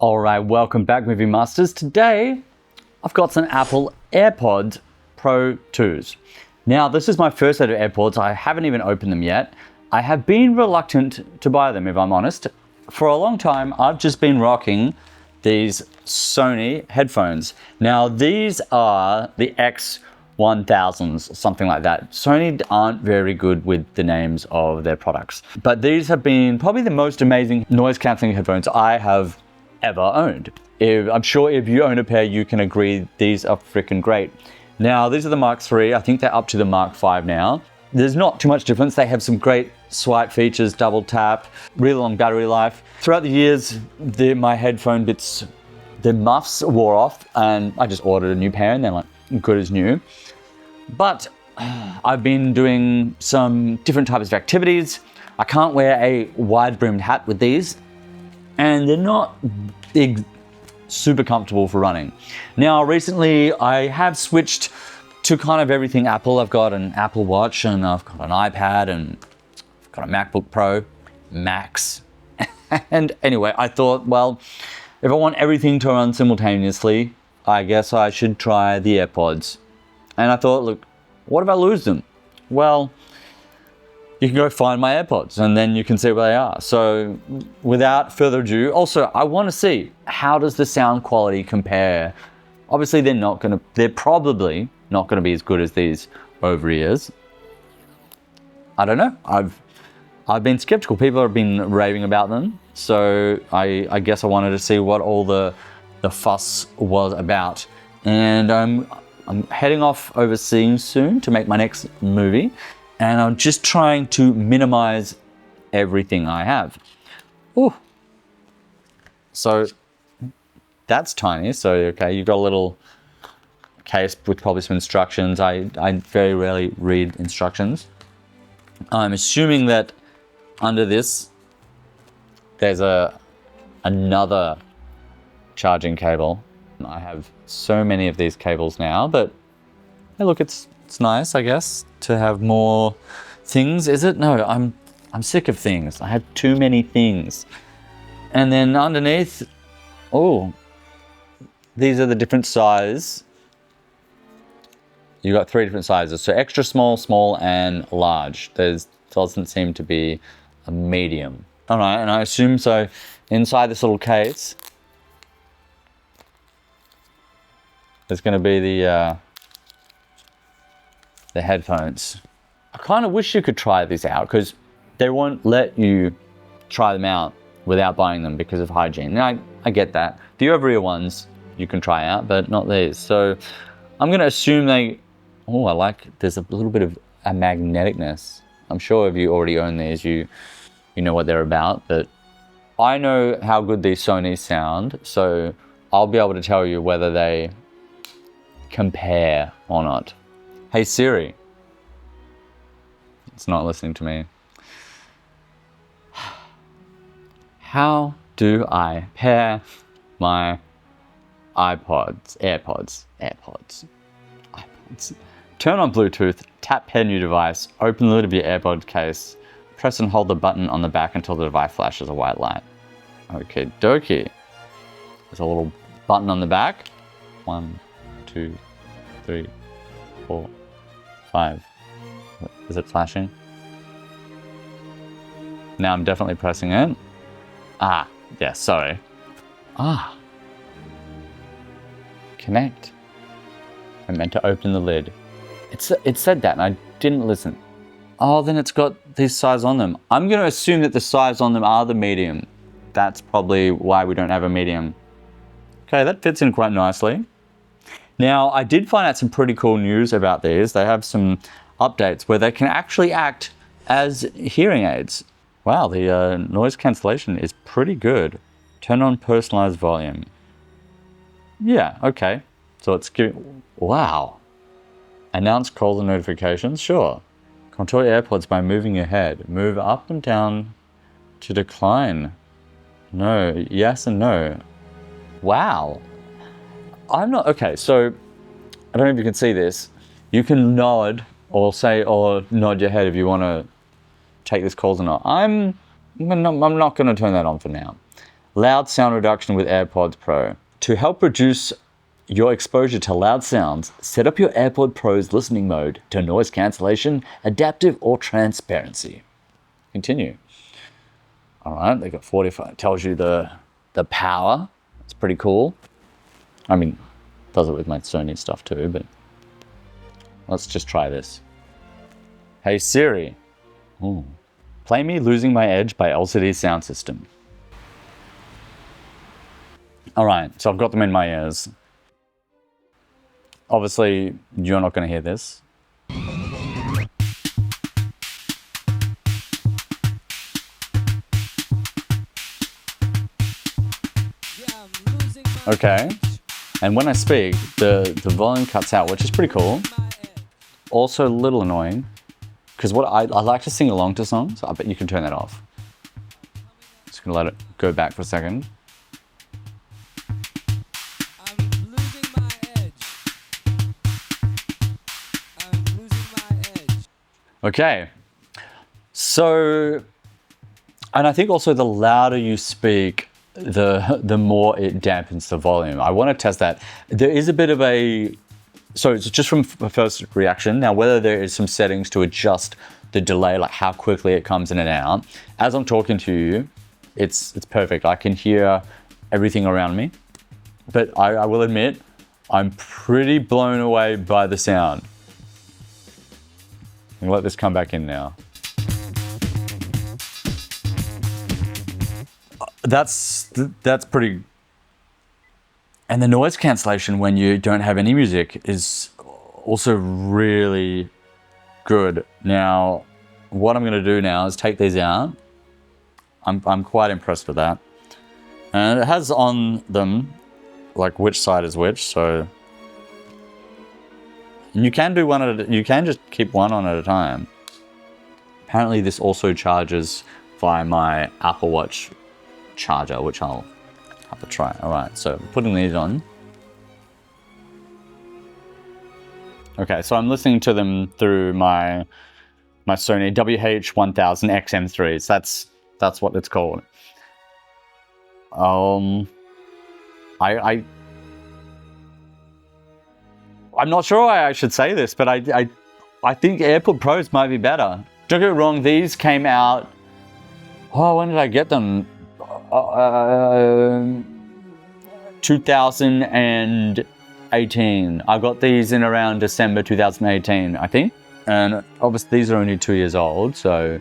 All right, welcome back, Movie Masters. Today, I've got some Apple AirPods Pro 2s. Now, this is my first set of AirPods. I haven't even opened them yet. I have been reluctant to buy them, if I'm honest. For a long time, I've just been rocking these Sony headphones. Now, these are the X1000s, something like that. Sony aren't very good with the names of their products. But these have been probably the most amazing noise-canceling headphones I have ever owned. I'm sure if you own a pair, you can agree these are freaking great. Now, these are the Mark III. I think they're up to the Mark V now. There's not too much difference. They have some great swipe features, double tap, really long battery life. Throughout the years, my headphone bits, the muffs wore off, and I just ordered a new pair, and they're like good as new. But I've been doing some different types of activities. I can't wear a wide-brimmed hat with these, and they're not super comfortable for running. Now, recently I have switched to kind of everything Apple. I've got an Apple Watch, and I've got an iPad, and I've got a MacBook Pro, Max. And anyway, I thought, well, if I want everything to run simultaneously, I guess I should try the AirPods. And I thought, look, what if I lose them? Well, you can go find my AirPods and then you can see where they are. So without further ado, also I want to see, how does the sound quality compare? Obviously they're probably not going to be as good as these over-ears. I don't know. I've been skeptical. People have been raving about them. So I guess I wanted to see what all the fuss was about. And I'm heading off overseas soon to make my next movie. And I'm just trying to minimize everything I have. Ooh. So that's tiny. So, okay, you've got a little case with probably some instructions. I very rarely read instructions. I'm assuming that under this, there's another charging cable. I have so many of these cables now, but hey, look, it's nice, I guess, to have more things. Is it? No, I'm sick of things. I have too many things. And then underneath, oh, these are the different size. You got 3 different sizes. So extra small, small, and large. There doesn't seem to be a medium. All right, and I assume so inside this little case, there's going to be the headphones. I kind of wish you could try these out, because they won't let you try them out without buying them because of hygiene. Now, I get that. The over-ear ones you can try out, but not these. So I'm going to assume there's a little bit of a magneticness. I'm sure if you already own these, you know what they're about, but I know how good these Sony sound, so I'll be able to tell you whether they compare or not. Hey Siri. It's not listening to me. How do I pair my AirPods? Turn on Bluetooth, tap pair new device, open the lid of your AirPod case, press and hold the button on the back until the device flashes a white light. Okay, dokie. There's a little button on the back. 1, 2, 3, 4, 5. Is it flashing? Now I'm definitely pressing it. Ah, yeah, sorry. Ah. Connect. I meant to open the lid. It said that and I didn't listen. Oh, then it's got this size on them. I'm going to assume that the size on them are the medium. That's probably why we don't have a medium. Okay, that fits in quite nicely. Now, I did find out some pretty cool news about these. They have some updates where they can actually act as hearing aids. Wow, the noise cancellation is pretty good. Turn on personalized volume. Yeah, okay. So it's giving, wow. Announce calls and notifications, sure. Control your AirPods by moving your head. Move up and down to decline. No, yes and no. Wow. I'm not, okay, so I don't know if you can see this. You can nod or nod your head if you want to take this calls or not. I'm not going to turn that on for now. loud sound reduction with AirPods Pro. To help reduce your exposure to loud sounds, set up your AirPods Pro's listening mode to noise cancellation, adaptive, or transparency. Continue. All right, they got 45. Tells you the power. It's pretty cool. I mean, does it with my Sony stuff too, but let's just try this. Hey Siri. Ooh. Play me Losing My Edge by LCD Sound System. All right, so I've got them in my ears. Obviously, you're not going to hear this. Okay, and when I speak, the volume cuts out, which is pretty cool. Also a little annoying, because what I like to sing along to songs. I bet you can turn that off. Just gonna let it go back for a second. Okay, so, and I think also the louder you speak, the more it dampens the volume. I want to test that. There is a bit of a, so it's just from a first reaction. Now, whether there is some settings to adjust the delay, like how quickly it comes in and out. As I'm talking to you, it's perfect. I can hear everything around me, but I will admit, I'm pretty blown away by the sound. I'm gonna let this come back in now. That's pretty. And the noise cancellation when you don't have any music is also really good. Now, what I'm gonna do now is take these out. I'm quite impressed with that. And it has on them like which side is which, so. And you can do one at a, you can just keep one on at a time. Apparently this also charges via my Apple Watch charger, which I'll have to try. All right, so putting these on. Okay, so I'm listening to them through my Sony WH-1000XM3. So that's what it's called. I'm not sure why I should say this, but I think AirPods Pros might be better. Don't get me wrong, these came out, oh, when did I get them? 2018. I got these in around December 2018, I think. And obviously these are only 2 years old, so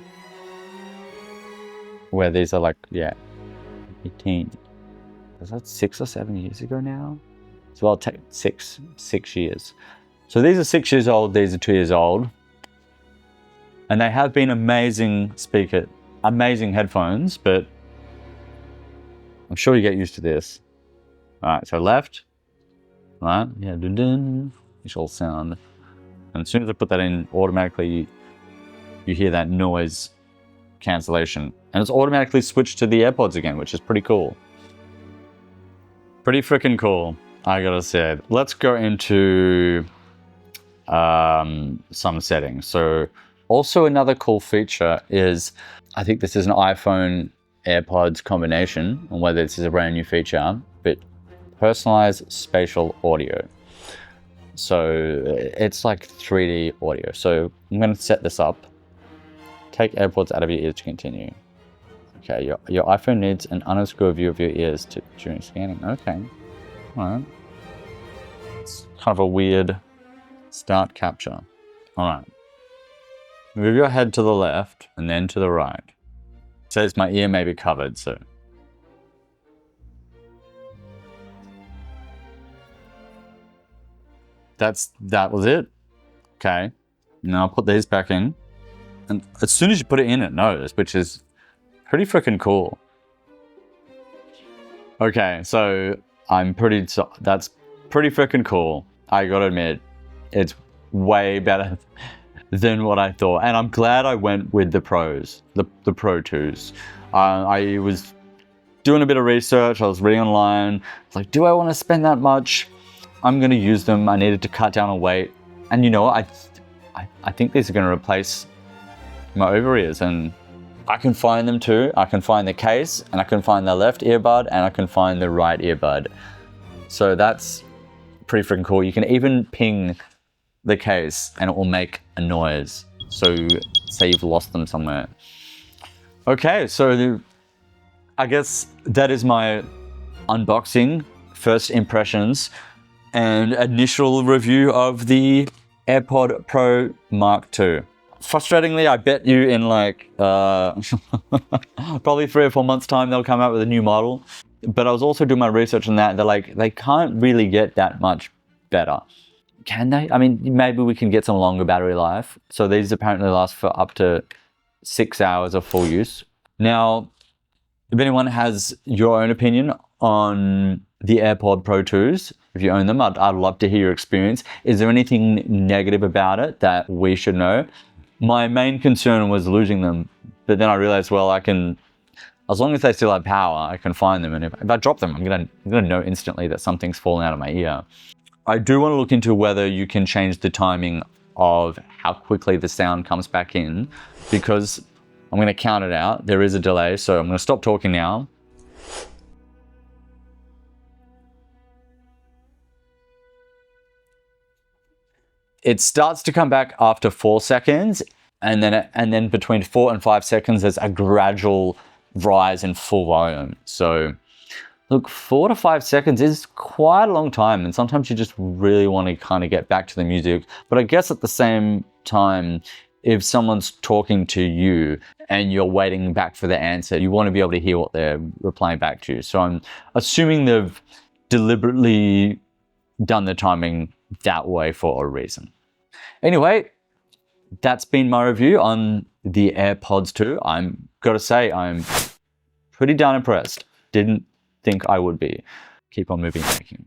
where these are like, yeah, 18. Was that 6 or 7 years ago now? So I'll take six years. So these are 6 years old, these are 2 years old. And they have been amazing amazing headphones, but I'm sure you get used to this. All right, so left, right, yeah, dun-dun, visual sound. And as soon as I put that in, automatically you hear that noise cancellation. And it's automatically switched to the AirPods again, which is pretty cool. Pretty freaking cool, I gotta say. Let's go into some settings. So also another cool feature is, I think this is an iPhone AirPods combination, or whether this is a brand new feature, but personalized spatial audio. So it's like 3D audio. So I'm going to set this up. Take AirPods out of your ears to continue. Okay, your iPhone needs an unobscure view of your ears during scanning. Okay, all right. It's kind of a weird start capture. All right. Move your head to the left and then to the right. It says my ear may be covered, so. That was it. Okay, now I'll put these back in. And as soon as you put it in, it knows, which is pretty freaking cool. Okay, so that's pretty freaking cool. I gotta admit, it's way better than what I thought. And I'm glad I went with the Pros, the Pro 2s. I was doing a bit of research, I was reading online. It's like, do I want to spend that much? I'm gonna use them. I needed to cut down on weight. And you know what, I think these are gonna replace my over ears, and I can find them too. I can find the case, and I can find the left earbud, and I can find the right earbud. So that's pretty freaking cool. You can even ping the case and it will make a noise. So say you've lost them somewhere. Okay, so I guess that is my unboxing, first impressions, and initial review of the AirPod Pro Mark II. Frustratingly, I bet you in like probably 3 or 4 months time they'll come out with a new model. But I was also doing my research on that. They're like, they can't really get that much better. Can they? I mean, maybe we can get some longer battery life. So these apparently last for up to 6 hours of full use. Now, if anyone has your own opinion on the AirPod Pro 2s, if you own them, I'd love to hear your experience. Is there anything negative about it that we should know? My main concern was losing them, but then I realized, well, I can, as long as they still have power, I can find them. And if I drop them, I'm gonna know instantly that something's fallen out of my ear. I do want to look into whether you can change the timing of how quickly the sound comes back in, because I'm going to count it out. There is a delay, so I'm going to stop talking now. It starts to come back after 4 seconds, and then between 4 and 5 seconds, there's a gradual rise in full volume. So look, 4 to 5 seconds is quite a long time, and sometimes you just really want to kind of get back to the music. But I guess at the same time, if someone's talking to you and you're waiting back for the answer, you want to be able to hear what they're replying back to you. So I'm assuming they've deliberately done the timing that way for a reason. Anyway, that's been my review on the AirPods 2. I'm gotta say, I'm pretty darn impressed. Didn't think I would be. Keep on moving, thank you.